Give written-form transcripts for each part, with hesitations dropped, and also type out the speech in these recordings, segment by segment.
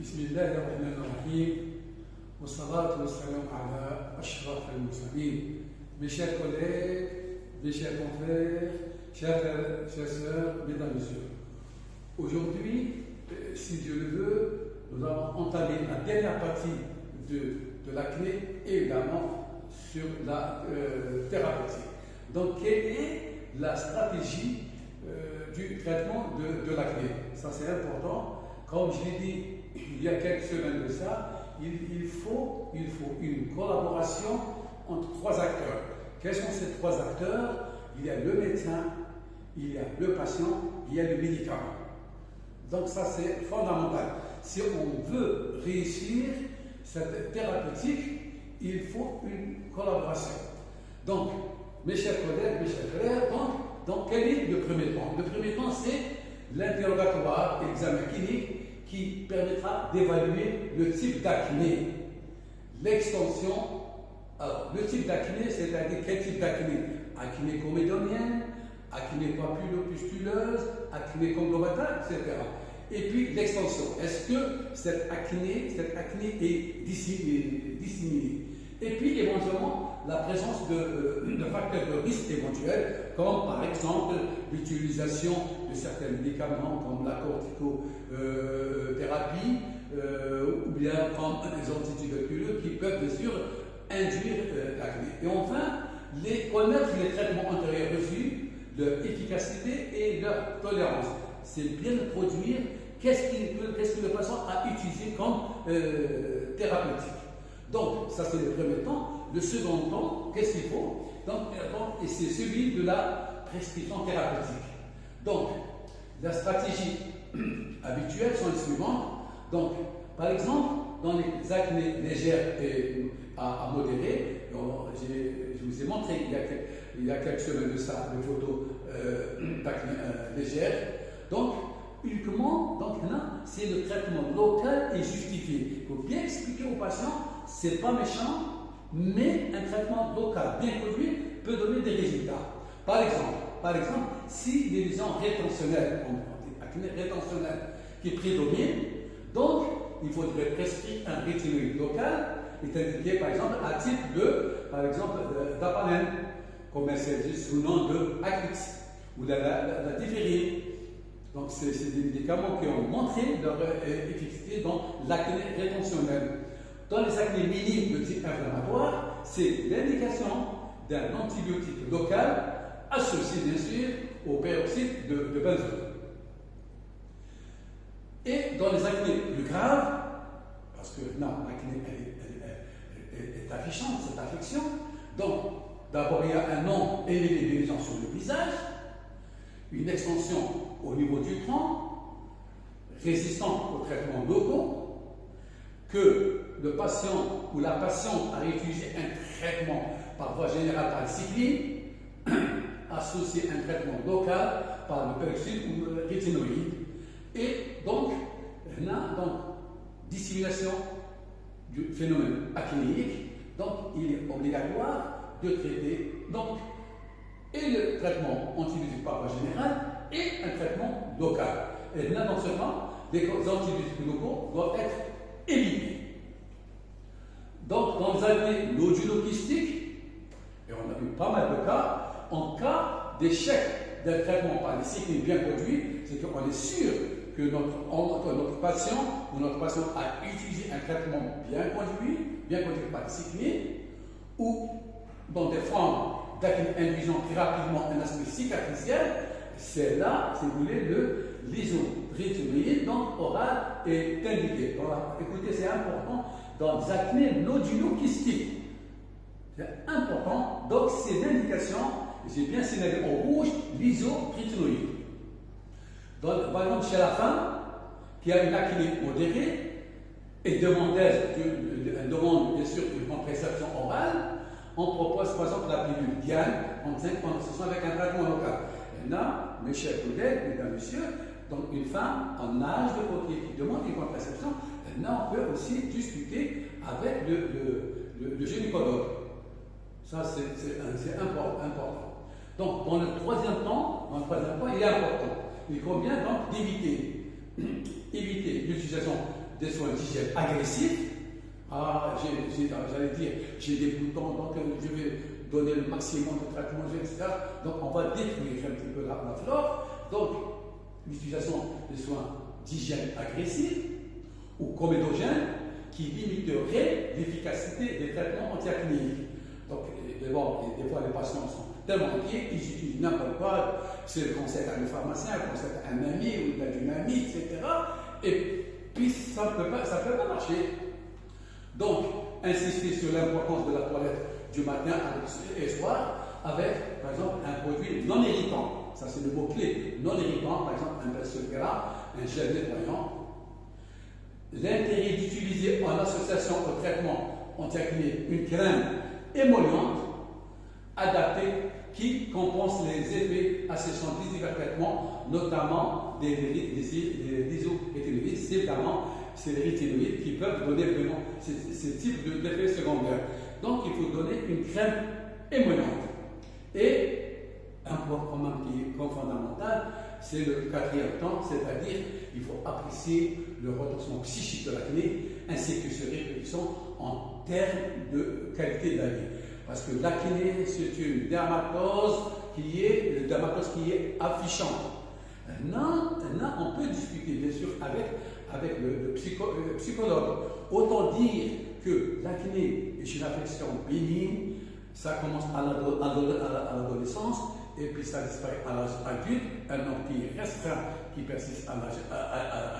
بسم الله الرحمن الرحيم والصلاة والسلام على أشرف المرسلين. Mes chers collègues, mes chers confrères, chers frères, chers sœurs, mesdames et messieurs. Aujourd'hui, si Dieu le veut, nous allons entamer la dernière partie de la clé, évidemment, sur la thérapeutique. Donc, quelle est la stratégie du traitement de l'acné? Ça, c'est important. Comme je l'ai dit il y a quelques semaines de ça, il faut une collaboration entre trois acteurs. Quels sont ces trois acteurs? Il y a le médecin, il y a le patient, il y a le médicament. Donc ça, c'est fondamental. Si on veut réussir cette thérapeutique, il faut une collaboration. Donc, mes chers collègues, mes chers frères, donc quel est le premier temps? Le premier temps, c'est l'interrogatoire et l'examen clinique qui permettra d'évaluer le type d'acné, l'extension. Alors, le type d'acné, c'est-à-dire quel type d'acné? Acné comédonienne, acné papulo-pustuleuse, acné conglomératale, etc. Et puis l'extension. Est-ce que cette acné est disséminée? Et puis éventuellement la présence de facteurs de risque éventuels, comme par exemple l'utilisation de certains médicaments comme la corticothérapie ou bien comme des antituberculeux qui peuvent bien sûr induire l'acné. Et enfin, connaître les traitements antérieurs reçus, leur efficacité et leur tolérance. C'est bien de produire qu'est-ce que le patient a utilisé comme thérapeutique. Donc, ça c'est le premier temps. Le second temps, qu'est-ce qu'il faut? Et c'est celui de la prescription thérapeutique. Donc, la stratégie habituelle sont les suivantes. Donc, par exemple, dans les acnés légères et à modérées, je vous ai montré il y a quelques semaines de ça, des photos d'acné légères. Donc, uniquement, là, c'est le traitement local et justifié. Il faut bien expliquer aux patients, c'est pas méchant, mais un traitement local bien conduit peut donner des résultats. Par exemple, si les lésions rétentionnelles, acné rétentionnelle qui prédominent, donc il faudrait prescrire un rétinoïde local, est indiqué par exemple à titre d'apalène, commercialisé sous le nom de Aclix ou la Différine. Donc c'est des médicaments qui ont montré leur efficacité dans l'acné rétentionnelle. Dans les acnés minimes de type inflammatoire, c'est l'indication d'un antibiotique local associé bien sûr au peroxyde de benzone. Et dans les acnés plus graves, parce que l'acné est affichante, cette affection, donc d'abord il y a un nombre élevé de lésions sur le visage, une extension au niveau du tronc, résistant aux traitements locaux, que le patient ou la patiente a utilisé un traitement par voie générale par cycline, associé à un traitement local par le peroxyde ou le rétinoïde, et donc, dissimulation du phénomène acnéique, donc il est obligatoire de traiter et le traitement antibiotique par voie générale et un traitement local. Et là, dans ce cas, les antibiotiques locaux doivent être évités. Donc, dans les acnés nodulo-kystiques, et on a eu pas mal de cas, en cas d'échec d'un traitement par les cyclines bien conduits, c'est qu'on est sûr que notre patient ou notre patiente a utilisé un traitement bien conduit par les cyclines, ou dans des formes d'acné induisant très rapidement un aspect cicatriciel, c'est là, si vous voulez, le l'isorétinoïde, donc oral, est indiqué. Donc, écoutez, c'est important dans les acnés nodulo-kystiques. C'est important, donc c'est l'indication, j'ai bien signalé en rouge, l'isorétinoïde. Par exemple, chez la femme qui a une acné modérée et demande bien sûr une contraception orale, on propose par exemple la pilule Diane en 5 sessions avec un traitement local. Et là, mes chers collègues, mesdames, messieurs, donc une femme en âge de procréer qui demande une contraception, là on peut aussi discuter avec le gynécologue. Ça c'est important. Donc dans le troisième temps, il est important. Il convient donc d'éviter l'utilisation des soins d'hygiène agressifs, j'allais dire, j'ai des boutons, donc je vais donner le maximum de traitement, etc. Donc on va détruire un petit peu la flore. Donc l'utilisation des soins d'hygiène agressifs ou comédogènes qui limiteraient l'efficacité des traitements antiacnéiques. Donc des fois les patients sont tellement inquiets, ils utilisent n'importe quoi, c'est le conseil à un pharmacien, le conseil à un ami ou d'une amie, etc. Et puis ça ne peut pas marcher. Donc, insister sur l'importance de la toilette du matin et soir avec, par exemple, un produit non irritant. Ça, c'est le mot-clé. Non irritant, par exemple, un pinceau gras, un gel nettoyant. L'intérêt d'utiliser en association au traitement anti-acné une crème émolliente adaptée qui compense les effets asséchants des divers traitements, notamment des isoéthyloïdes. Évidemment, c'est les rétinoïdes qui peuvent donner vraiment ce type d'effets secondaires. Donc, il faut donner une crème émolliente. Et un point commun qui est fondamental, c'est le quatrième temps, c'est-à-dire il faut apprécier le redressement psychique de l'acné ainsi que ses répercussions en termes de qualité de la vie. Parce que l'acné, c'est une dermatose qui est affichante. Maintenant, on peut discuter bien sûr avec le psychologue. Autant dire que l'acné est une affection bénigne, ça commence à l'adolescence et puis ça disparaît à l'âge adulte, un homme qui est restreint, qui persiste à l'âge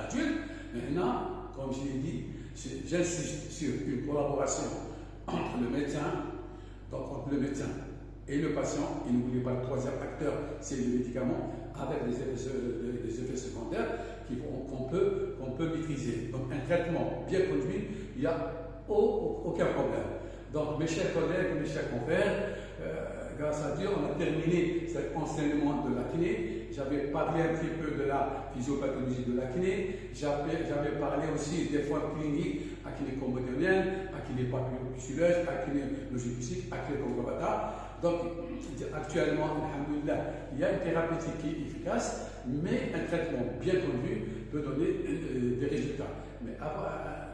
adulte. Maintenant, comme je l'ai dit, j'insiste sur une collaboration entre le médecin, et le patient. Et n'oubliez pas le troisième acteur, c'est le médicament, avec les effets secondaires qu'on peut maîtriser. Donc un traitement bien conduit, il n'y a aucun problème. Donc mes chers collègues, mes chers confrères, grâce à Dieu, on a terminé cet enseignement de l'acné. J'avais parlé un petit peu de la physiopathologie de l'acné. J'avais parlé aussi des formes cliniques, acné comédonienne, acné papulopustuleuse, acné logipulsique, acné conglobata. Donc, actuellement, alhamdoulilah, il y a une thérapeutique qui est efficace, mais un traitement bien conduit peut donner des résultats. Mais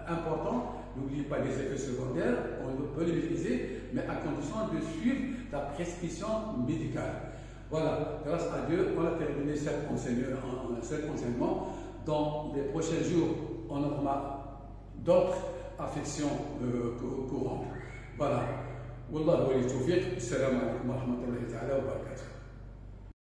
important, n'oubliez pas les effets secondaires, on peut les maîtriser, mais à condition de suivre la prescription médicale. Voilà, grâce à Dieu, on a terminé cet enseignement. Dans les prochains jours, on aura d'autres affections courantes. Voilà. Wallahu wa tawfiq. Assalamu alaikum wa rahmatullahi wa barakatuh.